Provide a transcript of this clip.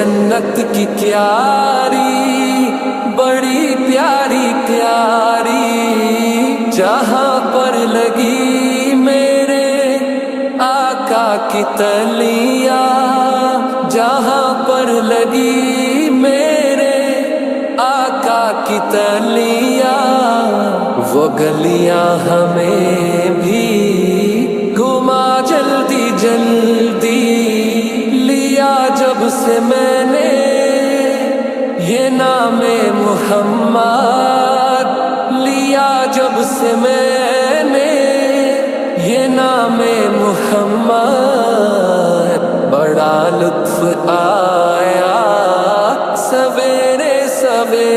جنت کی کیاری بڑی پیاری پیاری، جہاں پر لگی میرے آقا کی تلیاں، جہاں پر لگی میرے آقا کی تلیاں، وہ گلیاں ہمیں بھی گھما جلدی جلدی، لیا جب سے میں نے یہ نام محمد، لیا جب سے میں نے یہ نام محمد، بڑا لطف آیا سویرے سویرے۔